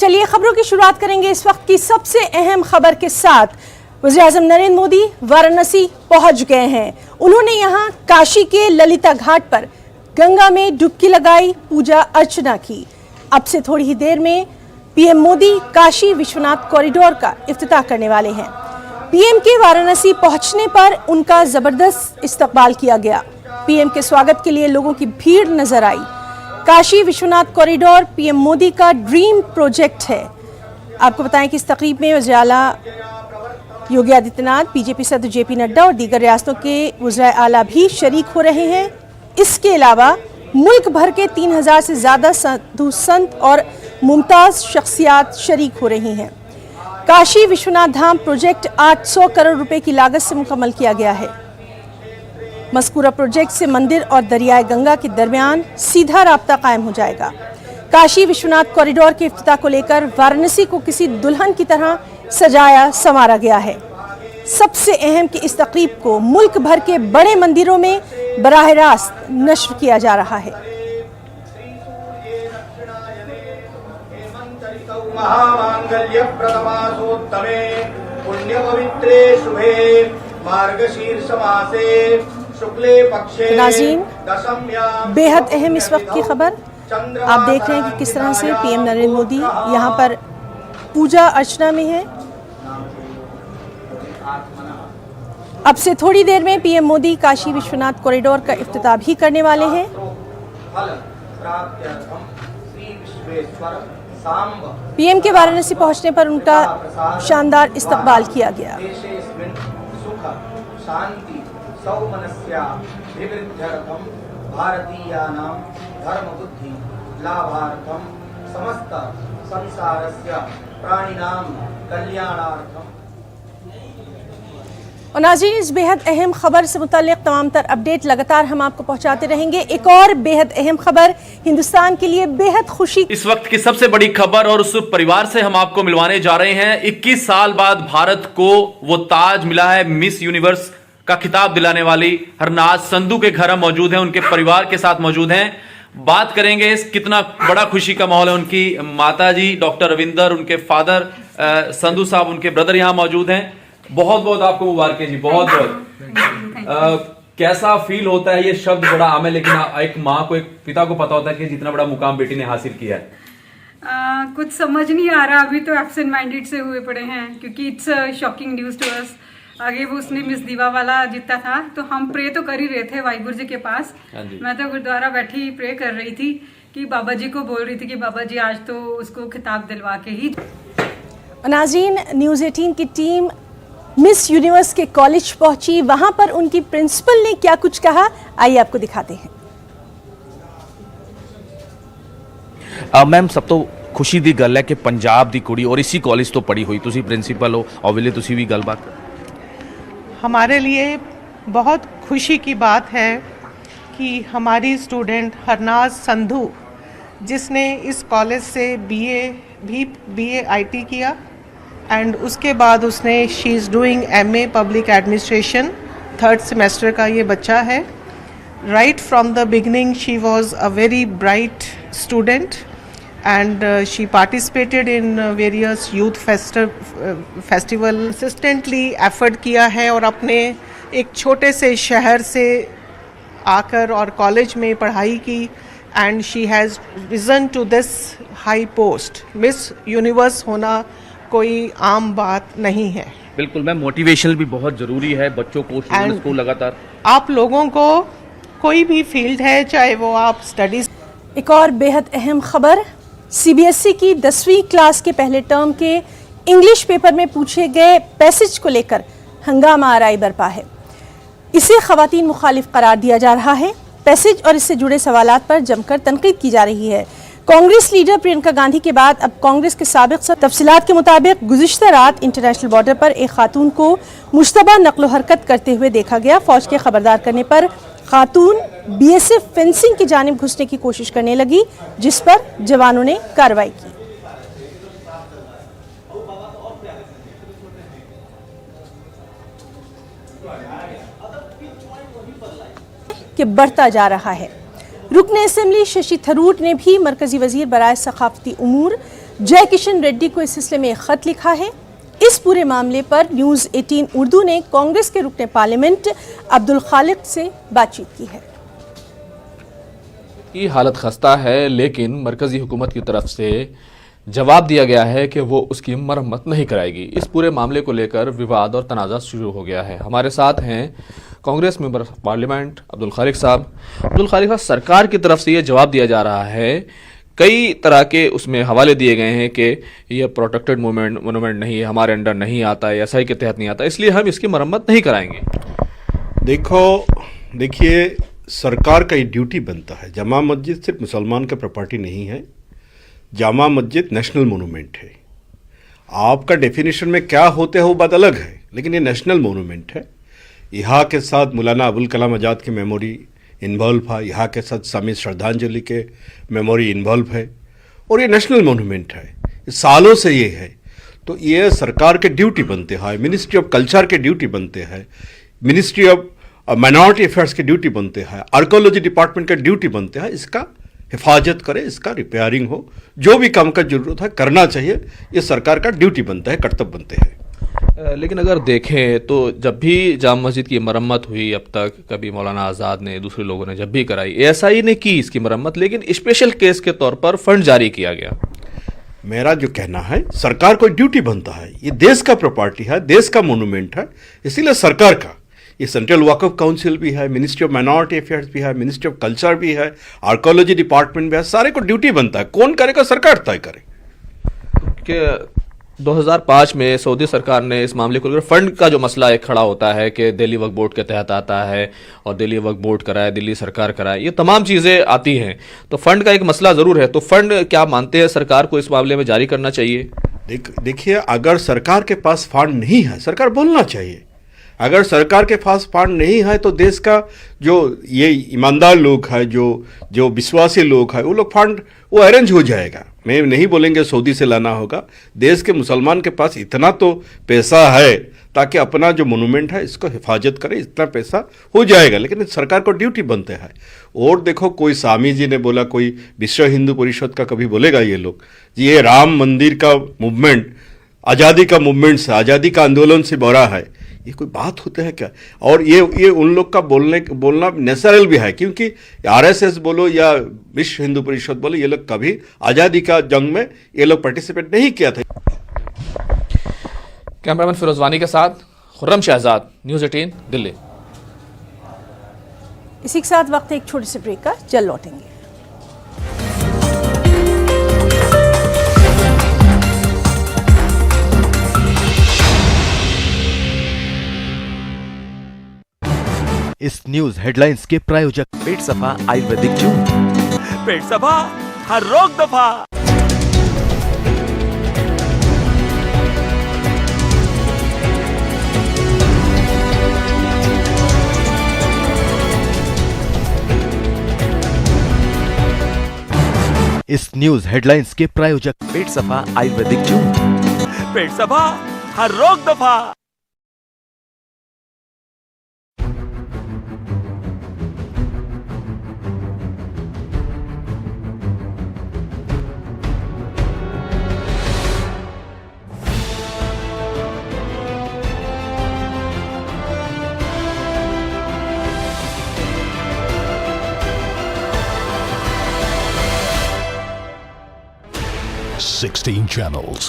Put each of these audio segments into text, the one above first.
चलिए खबरों की शुरुआत करेंगे इस वक्त की सबसे अहम खबर के साथ। वज़ीर-ए-आज़म नरेंद्र मोदी वाराणसी पहुंच गए हैं। उन्होंने यहां काशी के ललिता घाट पर गंगा में डुबकी लगाई, पूजा अर्चना की। अब से थोड़ी ही देर में पीएम मोदी काशी विश्वनाथ कॉरिडोर का इफ्तिताह करने वाले हैं। पीएम के वाराणसी पहुंचने पर उनका जबरदस्त इस्तकबाल किया गया। पीएम के स्वागत के लिए लोगों की भीड़ नजर आई। काशी विश्वनाथ कॉरिडोर पीएम मोदी का ड्रीम प्रोजेक्ट है। आपको बताएं कि इस तकरीब में वज़ीर आला योगी आदित्यनाथ, बीजेपी सदर जेपी नड्डा और दीगर रियासतों के वज़ीर आला भी शरीक हो रहे हैं। इसके अलावा मुल्क भर के 3000 से ज्यादा साधु संत और मुमताज शख्सियात शरीक हो रही हैं। काशी विश्वनाथ धाम प्रोजेक्ट 800 करोड़ रुपए की लागत से मुकम्मल किया गया है। मज़कूरा प्रोजेक्ट से मंदिर और दरियाए गंगा के दरमियान सीधा राब्ता कायम हो जाएगा। काशी विश्वनाथ कॉरिडोर के इफ्तिताह को लेकर वाराणसी को किसी दुल्हन की तरह सजाया संवारा गया है। सबसे अहम कि इस तकरीब को मुल्क भर के बड़े मंदिरों में बराह रास्त नश्र किया जा रहा है। नाज़रीन, बेहद अहम इस वक्त की खबर आप देख रहे हैं कि किस तरह से पीएम नरेंद्र मोदी यहाँ पर पूजा अर्चना में है। अब से थोड़ी देर में पीएम मोदी काशी विश्वनाथ कॉरिडोर का इफ्तिताह भी करने वाले हैं। पीएम के वाराणसी पहुंचने पर उनका शानदार इस्तकबाल किया गया। और नाज़रीन, इस बेहद अहम खबर से मुताल्लिक़ तमाम तर अपडेट लगातार हम आपको पहुंचाते रहेंगे। एक और बेहद अहम खबर हिंदुस्तान के लिए बेहद खुशी इस वक्त की सबसे बड़ी खबर और उस परिवार से हम आपको मिलवाने जा रहे हैं। 21 साल बाद भारत को वो ताज मिला है, मिस यूनिवर्स का खिताब दिलाने वाली हरनाज संधू के घर हम मौजूद हैं, उनके परिवार के साथ मौजूद हैं। बात करेंगे इस कितना बड़ा खुशी का माहौल है। उनकी माता जी डॉक्टर रविंदर, उनके फादर संधू साहब, उनके ब्रदर यहाँ मौजूद हैं। बहुत बहुत आपको मुबारक जी, बहुत बहुत। कैसा फील होता है? ये शब्द बड़ा आम है, लेकिन एक माँ को, एक पिता को पता होता है कि जितना बड़ा मुकाम बेटी ने हासिल किया है। कुछ समझ नहीं आ रहा, अभी तो एब्सेंट माइंडेड से हुए पड़े हैं, क्योंकि it's shocking news to us. आगे वो उसने मिस दीवा वाला जीता था, तो हम प्रे तो कर ही रहे थे वाहिगुरु जी के पास। मैं तो गुरुद्वारा बैठी प्रे कर रही थी कि बाबा जी को बोल रही थी कि बाबा जी आज तो उसको खिताब दिलवा के ही। नाज़रीन, न्यूज़ 18 की टीम मिस यूनिवर्स के कॉलेज पहुंची। वहां पर उनकी प्रिंसिपल ने क्या कुछ कहा, आइए आपको दिखाते हैं। मैम, सब तो खुशी दी गल है कि पंजाब दी कुड़ी और इसी कॉलेज तो पढ़ी हुई, तुसी प्रिंसिपल हो और वेले तुसी भी गलबात। हमारे लिए बहुत खुशी की बात है कि हमारी स्टूडेंट हरनाज संधू, जिसने इस कॉलेज से बीए आईटी किया एंड उसके बाद उसने she is doing MA public administration, 3rd semester का ये बच्चा है। Right from the beginning she was a very bright student and she participated in various youth festival, consistently effort किया है और अपने एक छोटे से शहर से आकर और कॉलेज में पढ़ाई की and she has risen to this high post. Miss universe होना कोई आम बात नहीं है। बिल्कुल मैम, मोटिवेशन भी बहुत ज़रूरी है बच्चों को, स्टूडेंट्स को लगातार। आप लोगों को कोई भी फील्ड है, चाहे वो आप स्टडीज। एक और बेहद अहम खबर, सीबीएसई की 10वीं क्लास के पहले टर्म के इंग्लिश पेपर में पूछे गए पैसेज को लेकर हंगामा आराई बरपा है। इसे खवातीन मुखालिफ करार दिया जा रहा है। पैसेज और इससे जुड़े सवालात पर जमकर तनकीद की जा रही है। कांग्रेस लीडर प्रियंका गांधी के बाद अब कांग्रेस के साबिक तफसीलात के मुताबिक गुज़िश्ता रात इंटरनेशनल बॉर्डर पर एक खातून को मुश्तबा नक्लो हरकत करते हुए देखा गया। फौज के खबरदार करने पर खातून बीएसएफ फेंसिंग की जानिब घुसने की कोशिश करने लगी, जिस पर जवानों ने कार्रवाई की। कि बढ़ता जा रहा है। रुकन असेंबली शशि थरूर ने भी मरकजी वजीर बराए सखाफती उमूर जय किशन रेड्डी को इस सिलसिले में एक खत लिखा है। इस पूरे मामले पर न्यूज़ 18 उर्दू ने कांग्रेस के रुकने पार्लियामेंट अब्दुल खालिक से बातचीत की है। की हालत खस्ता है, लेकिन मरकजी हुकूमत की तरफ से जवाब दिया गया है कि वो उसकी मरम्मत नहीं कराएगी। इस पूरे मामले को लेकर विवाद और तनाज़ा शुरू हो गया है। हमारे साथ हैं कांग्रेस मेंबर पार्लियामेंट अब्दुल खालिक साहब। अब्दुल खालिक साहब, सरकार की तरफ से ये जवाब दिया जा रहा है, कई तरह के उसमें हवाले दिए गए हैं कि यह प्रोटेक्टेड मोनूमेंट नहीं है, हमारे अंडर नहीं आता है, एसआई के तहत नहीं आता, इसलिए हम इसकी मरम्मत नहीं कराएंगे। देखिए, सरकार का ये ड्यूटी बनता है। जामा मस्जिद सिर्फ मुसलमान का प्रॉपर्टी नहीं है, जामा मस्जिद नेशनल मोनूमेंट है। आपका डेफिनेशन में क्या होते हैं वो बात अलग है, लेकिन ये नेशनल मोनूमेंट है। यहाँ के साथ मौलाना अबुल कलाम आज़ाद की मेमोरी इन्वॉल्व है, यहाँ के साथ स्वामी श्रद्धांजलि के मेमोरी इन्वॉल्व है, और ये नेशनल मोनूमेंट है, सालों से ये है। तो ये सरकार के ड्यूटी बनते हैं, मिनिस्ट्री ऑफ कल्चर के ड्यूटी बनते हैं, मिनिस्ट्री ऑफ माइनॉरिटी अफेयर्स के ड्यूटी बनते हैं, आर्कोलॉजी डिपार्टमेंट के ड्यूटी बनते हैं, इसका हिफाजत करे, इसका रिपेयरिंग हो, जो भी काम का जरूरत है करना चाहिए। ये सरकार का ड्यूटी बनता है, कर्तव्य बनते हैं। लेकिन अगर देखें तो जब भी जामा मस्जिद की मरम्मत हुई अब तक, कभी मौलाना आज़ाद ने, दूसरे लोगों ने जब भी कराई, एएसआई ने की इसकी मरम्मत, लेकिन स्पेशल केस के तौर पर फंड जारी किया गया। मेरा जो कहना है, सरकार को ड्यूटी बनता है, ये देश का प्रॉपर्टी है, देश का मोनूमेंट है, इसीलिए सरकार का ये सेंट्रल वक्फ काउंसिल भी है, मिनिस्ट्री ऑफ माइनॉरिटी अफेयर्स भी है, मिनिस्ट्री ऑफ कल्चर भी है, आर्कोलॉजी डिपार्टमेंट भी है, सारे को ड्यूटी बनता है। कौन करेगा? सरकार तय करे। कि 2005 में सऊदी सरकार ने इस मामले को लेकर फंड का जो मसला एक खड़ा होता है कि दिल्ली वक्फ बोर्ड के तहत आता है और दिल्ली वक्फ बोर्ड कराए, दिल्ली सरकार कराए, ये तमाम चीज़ें आती हैं, तो फंड का एक मसला ज़रूर है। तो फंड क्या मानते हैं सरकार को इस मामले में जारी करना चाहिए? देखिए, अगर सरकार के पास फंड नहीं है, सरकार बोलना चाहिए। अगर सरकार के पास फंड नहीं है तो देश का जो ये ईमानदार लोग हैं, जो विश्वासी लोग हैं, वो लोग फंड वो अरेंज हो जाएगा। मैं नहीं बोलेंगे सऊदी से लाना होगा, देश के मुसलमान के पास इतना तो पैसा है ताकि अपना जो मोनूमेंट है इसको हिफाजत करे, इतना पैसा हो जाएगा। लेकिन सरकार को ड्यूटी बनते हैं। और देखो, कोई स्वामी जी ने बोला, कोई विश्व हिंदू परिषद का कभी बोलेगा ये लोग जी ये राम मंदिर का मूवमेंट आज़ादी का मूवमेंट से, आज़ादी का आंदोलन से भरा है, ये कोई बात होता है क्या? और ये उन लोग का बोलना नेचुरल भी है, क्योंकि आरएसएस बोलो या विश्व हिंदू परिषद बोलो, ये लोग कभी आज़ादी का जंग में ये लोग पार्टिसिपेट नहीं किया था। कैमरामैन फिरोज वानी के साथ खुर्रम शहजाद, न्यूज़ 18 दिल्ली। इसी के साथ वक्त एक छोटे से ब्रेक का, जल्द लौटेंगे। इस न्यूज हेडलाइंस के प्रायोजक पेट सफा आयुर्वेदिक जूस। पेट सफा, हर रोग दफा। इस न्यूज हेडलाइंस के प्रायोजक पेट सफा आयुर्वेदिक जूस। पेट सफा, हर रोग दफा। Sixteen channels,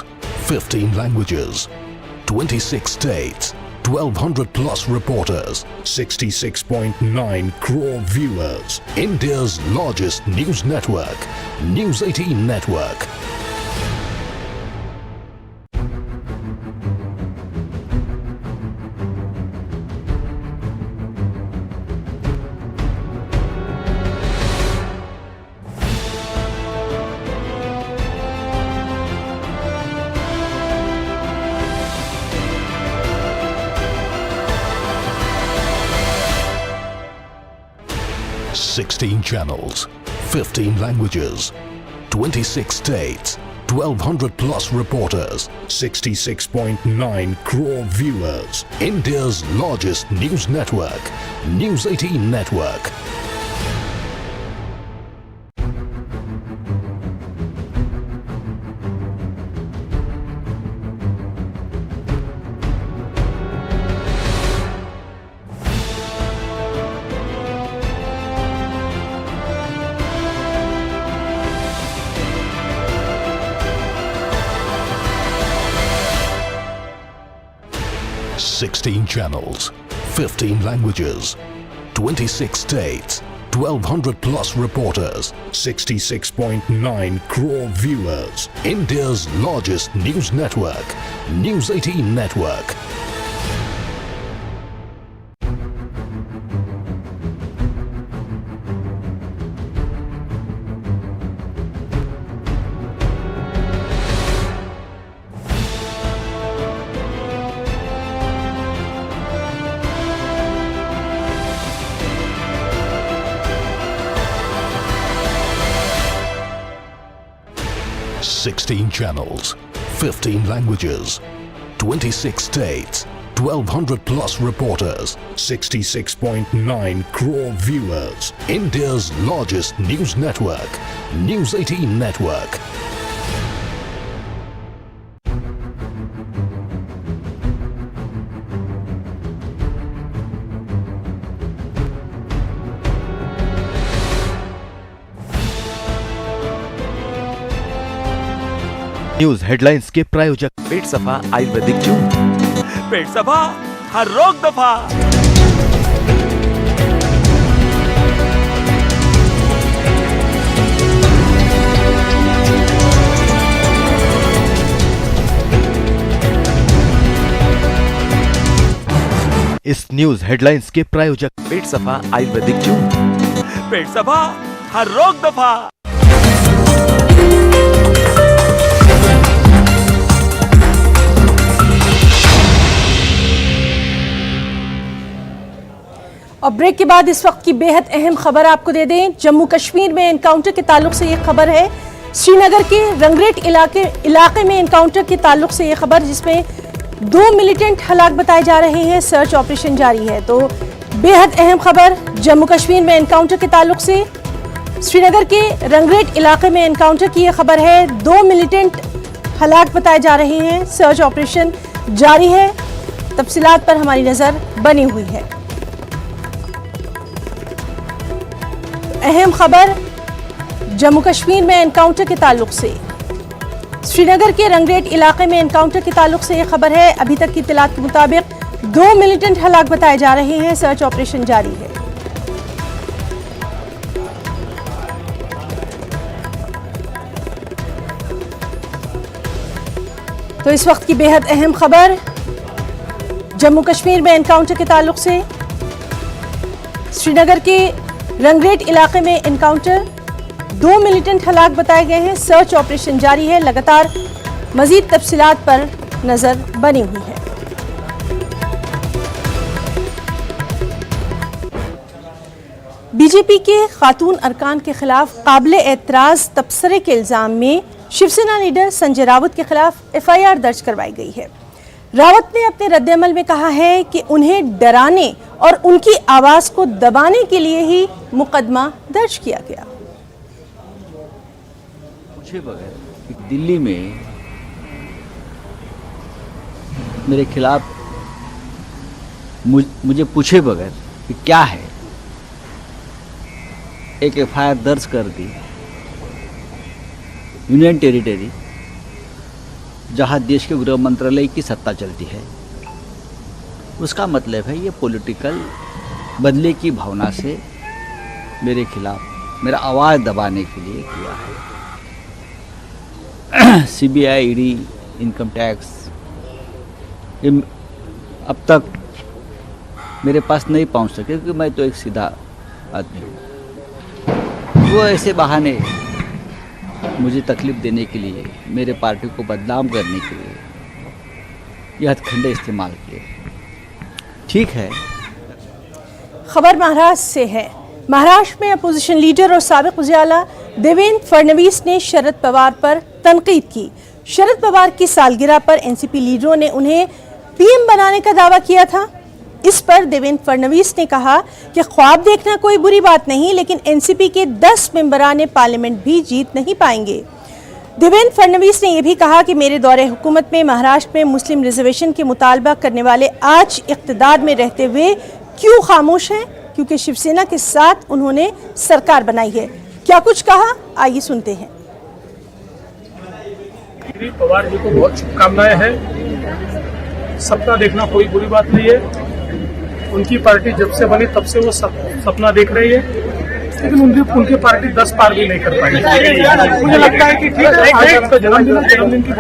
15 languages, 26 states, 1,200 plus reporters, 66.9 crore viewers. India's largest news network, News 18 Network. Sixteen channels, 15 languages, 26 states, 1,200 plus reporters, 66.9 crore viewers. India's largest news network, News 18 Network. 16 channels, 15 languages, 26 states, 1200 plus reporters, 66.9 crore viewers. India's largest news network, News 18 Network. Sixteen channels, 15 languages, 26 states, 1200 plus reporters, 66.9 crore viewers. India's largest news network, News 18 Network. News headlines के प्रायोजक पेट सफा आयुर्वेदिक जून। पेट सफा हर रोग दफा। इस news headlines के प्रायोजक पेट सफा आयुर्वेदिक जून। पेट सफा हर रोग दफा। और ब्रेक के बाद इस वक्त की बेहद अहम खबर आपको दे दें। जम्मू कश्मीर में एनकाउंटर के ताल्लुक से ये खबर है। श्रीनगर के रंगरेट इलाके में एनकाउंटर के ताल्लुक से ये खबर, जिसमें 2 मिलिटेंट हलाक बताए जा रहे हैं। सर्च ऑपरेशन जारी है। तो बेहद अहम खबर जम्मू कश्मीर में एनकाउंटर के ताल्लुक से। श्रीनगर के रंगरेट इलाके में एनकाउंटर की यह खबर है। 2 मिलिटेंट हलाक बताए जा रहे हैं। सर्च ऑपरेशन जारी है। तफसीलात पर हमारी नजर बनी हुई है। अहम खबर जम्मू कश्मीर में एनकाउंटर के ताल्लुक से। श्रीनगर के रंगरेट इलाके में एनकाउंटर के ताल्लुक से यह खबर है। अभी तक की इत्तलात के मुताबिक 2 मिलिटेंट हलाक बताए जा रहे हैं। सर्च ऑपरेशन जारी है। तो इस वक्त की बेहद अहम खबर जम्मू कश्मीर में एनकाउंटर के ताल्लुक से। श्रीनगर के रंगरेट इलाके में एनकाउंटर, 2 मिलिटेंट हलाक बताए गए हैं। सर्च ऑपरेशन जारी है। लगातार मजीद तफसीलात पर नजर बनी हुई है। बीजेपी के खातून अरकान के खिलाफ काबिल एतराज तबसरे के इल्जाम में शिवसेना लीडर संजय राउत के खिलाफ FIR दर्ज करवाई गई है। रावत ने अपने रद्देअमल में कहा है कि उन्हें डराने और उनकी आवाज को दबाने के लिए ही मुकदमा दर्ज किया गया। पूछे बगैर दिल्ली में मेरे खिलाफ मुझे पूछे बगैर कि क्या है, एक FIR दर्ज कर दी यूनियन टेरिटरी जहां देश के गृह मंत्रालय की सत्ता चलती है। उसका मतलब है ये पॉलिटिकल बदले की भावना से मेरे खिलाफ मेरा आवाज़ दबाने के लिए किया है। CBI, ED, इनकम टैक्स अब तक मेरे पास नहीं पहुंच सके क्योंकि मैं तो एक सीधा आदमी हूँ। वो ऐसे बहाने मुझे तकलीफ देने के लिए, मेरे पार्टी को बदनाम करने के लिए यह हथकंडे इस्तेमाल किए। ठीक है। खबर महाराष्ट्र से है। महाराष्ट्र में अपोजिशन लीडर और साबिक वज़ीर आला देवेंद्र फडणवीस ने शरद पवार पर तनकीद की। शरद पवार की सालगिरह पर एनसीपी लीडरों ने उन्हें PM बनाने का दावा किया था। इस पर देवेंद्र फडणवीस ने कहा कि ख्वाब देखना कोई बुरी बात नहीं, लेकिन एनसीपी के 10 मेंबरान पार्लियामेंट भी जीत नहीं पाएंगे। देवेंद्र फडणवीस ने यह भी कहा कि मेरे दौरे हुकूमत में महाराष्ट्र में मुस्लिम रिजर्वेशन के मुतालबा करने वाले आज इख्तिदार में रहते हुए क्यों खामोश हैं, क्योंकि शिवसेना के साथ उन्होंने सरकार बनाई है। क्या कुछ कहा, आइए सुनते हैं। पवार जी को बहुत शुभकामनाएं हैं। सपना देखना कोई बुरी बात नहीं है। उनकी पार्टी जब से बनी तब से वो सपना देख रही है, लेकिन उनकी पार्टी 10 पार भी नहीं कर पाई। मुझे लगता है कि ठीक है, आज आपका जन्मदिन की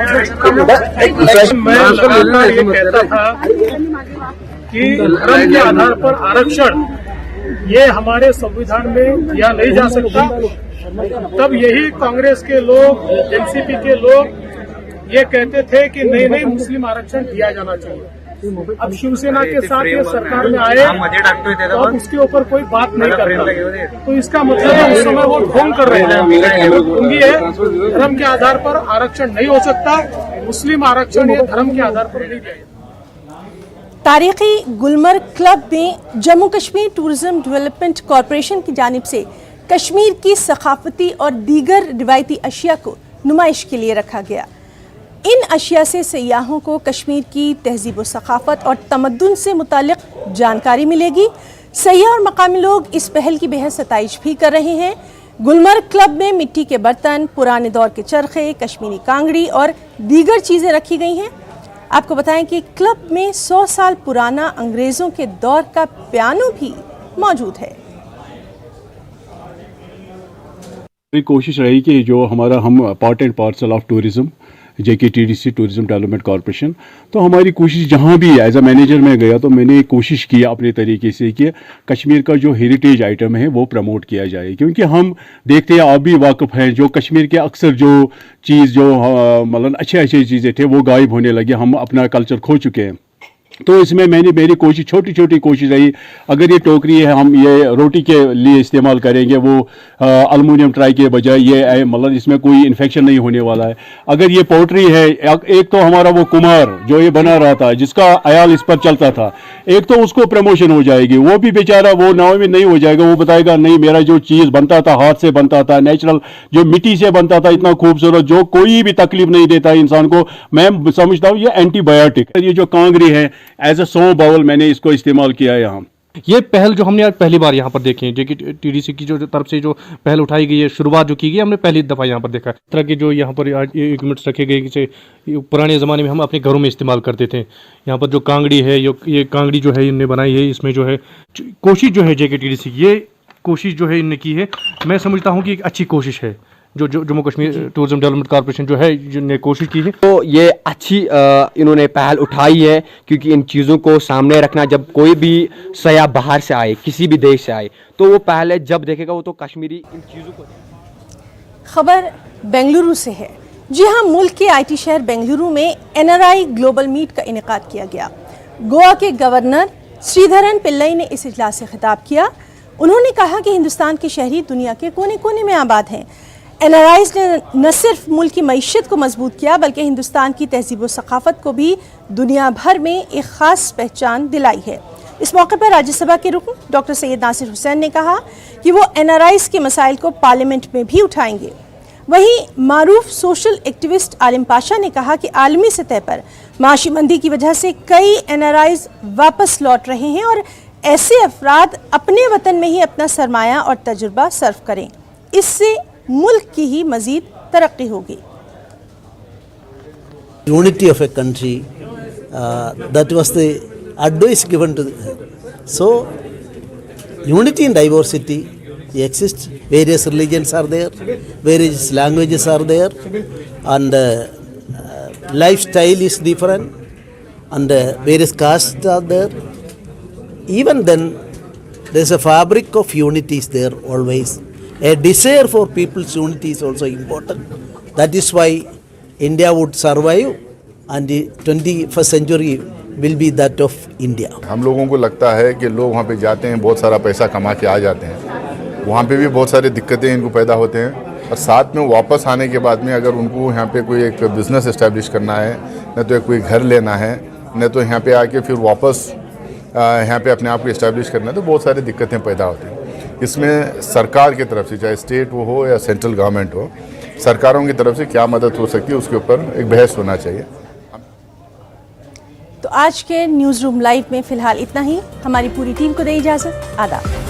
मैं लगातार ये कहता था कि धर्म के आधार पर आरक्षण ये हमारे संविधान में दिया नहीं जा सकता। तब यही कांग्रेस के लोग, एनसीपी के लोग ये कहते थे कि नहीं मुस्लिम आरक्षण दिया जाना चाहिए। अब शिवसेना के साथ ये सरकार में आए तो अब उसके ऊपर कोई बात नहीं करता, तो इसका मतलब है उस समय वो ढोंग कर रहे हैं। ढोंगी है, धर्म के आधार पर आरक्षण नहीं हो सकता, मुस्लिम आरक्षण ये धर्म के आधार पर नहीं दिया जाता। तारीखी गुलमर्ग क्लब में Jammu Kashmir tourism development corporation की जानिब से कश्मीर की सकाफती और दीगर रिवायती अशिया को नुमाइश के लिए रखा गया। इन अशिया से सयाहों को कश्मीर की तहजीब व सकाफत और तमद्दुन से मुतालिक जानकारी मिलेगी। सयाह और मकामी लोग इस पहल की बेहद सताइश भी कर रहे हैं। गुलमर्ग क्लब में मिट्टी के बर्तन, पुराने दौर के चरखे, कश्मीरी कांगड़ी और दीगर चीज़ें रखी गई हैं। आपको बताएं कि क्लब में 100 साल पुराना अंग्रेज़ों के दौर का पियानो भी मौजूद है। कोशिश रही कि जो हमारा हम part and parcel of tourism JKTDC tourism development corporation, तो हमारी कोशिश जहाँ भी एज अ मैनेजर में गया तो मैंने कोशिश किया अपने तरीके से कि कश्मीर का जो हेरिटेज आइटम है वो प्रमोट किया जाए, क्योंकि हम देखते हैं, आप भी वाकिफ़ हैं, जो कश्मीर के अक्सर जो चीज़ जो मतलब अच्छे चीज़ें थे वो गायब होने लगे, हम अपना कल्चर खो चुके हैं। तो इसमें मेरी कोशिश छोटी छोटी कोशिश रही, अगर ये टोकरी है हम ये रोटी के लिए इस्तेमाल करेंगे, वो अल्मुनियम ट्राई के बजाय ये मतलब इसमें कोई इन्फेक्शन नहीं होने वाला है। अगर ये पोट्री है, एक तो हमारा वो कुमार जो ये बना रहा था जिसका अयाल इस पर चलता था, एक तो उसको प्रमोशन हो जाएगी, वो भी बेचारा वो नाव में नहीं हो जाएगा, वो बताएगा नहीं मेरा जो चीज़ बनता था हाथ से बनता था, नेचुरल जो मिट्टी से बनता था, इतना खूबसूरत, जो कोई भी तकलीफ नहीं देता इंसान को, मैं समझता हूँ ये एंटीबायोटिक। ये जो कांगड़ी है एज अ सो बाउल मैंने इसको इस्तेमाल किया है। यहाँ ये पहल जो हमने आज पहली बार यहाँ पर देखी है, JKTDC की जो तरफ से जो पहल उठाई गई है, शुरुआत जो की गई, हमने पहली दफ़ा यहाँ पर देखा है। इस तरह के जो यहाँ पर इक्विपमेंट्स रखे गए, जैसे पुराने ज़माने में हम अपने घरों में इस्तेमाल करते थे। यहाँ पर जो कांगड़ी है, ये कांगड़ी जो है इनने बनाई है, इसमें जो है कोशिश जो है JKTDC ये कोशिश जो है इनने की है, मैं समझता हूँ कि एक अच्छी कोशिश है जो Jammu Kashmir tourism development corporation जो है जिन्होंने कोशिश की है। तो ये अच्छी इन्होंने पहल उठाई है, क्योंकि इन चीज़ों को सामने रखना, जब कोई भी सयाह बाहर से आए, किसी भी देश से आए, तो वो पहले जब देखेगा वो तो कश्मीरी इन चीज़ों को। खबर बेंगलुरु से है। जी हाँ, मुल्क के IT शहर बेंगलुरु में NRI ग्लोबल मीट का इनेकाद किया गया। गोवा के गवर्नर श्रीधरन पिल्लई ने इस इजलास से खिताब किया। उन्होंने कहा कि हिंदुस्तान के शहरी दुनिया के कोने कोने में आबाद हैं। NRIs ने न सिर्फ मुल्क की मईशत को मजबूत किया, बल्कि हिंदुस्तान की तहजीब व सकाफत को भी दुनिया भर में एक ख़ास पहचान दिलाई है। इस मौके पर राज्यसभा के रुकन डॉक्टर सैयद नासिर हुसैन ने कहा कि वो NRIs के मसाइल को पार्लियामेंट में भी उठाएंगे। वहीं मारूफ सोशल एक्टिविस्ट आलिम पाशा ने कहा कि आलमी सतह पर माशी मंदी की वजह से कई NRIs वापस लौट रहे हैं और ऐसे अफराद अपने वतन में ही अपना सरमाया और तजुर्बा सर्व करें, इससे मुल्क की ही मजीद तरक्की होगी। Unity of a country, that was the advice given to so unity and diversity exists. Various religions are there, various languages are there, and lifestyle is different, and various castes are there. Even then, there is a fabric of unity is there always. A desire for people's unity is also important. That is why India would survive, and the 21st century will be that of India. हम लोगों को लगता है कि लोग वहाँ पे जाते हैं, बहुत सारा पैसा कमा के आ जाते हैं, वहाँ पे भी बहुत सारी दिक्कतें इनको पैदा होते हैं, और साथ में वापस आने के बाद में अगर उनको यहाँ पे कोई एक बिज़नेस इस्टेब्लिश करना है, न तो कोई घर लेना है, न तो यहाँ पे आके फिर वापस यहाँ पे अपने आप को इस्टेब्लिश करना है, तो बहुत सारी दिक्कतें पैदा होती हैं। इसमें सरकार की तरफ से, चाहे स्टेट वो हो या सेंट्रल गवर्नमेंट हो, सरकारों की तरफ से क्या मदद हो सकती है उसके ऊपर एक बहस होना चाहिए। तो आज के न्यूज़ रूम लाइव में फ़िलहाल इतना ही। हमारी पूरी टीम को दे इजाज़त। आदाब।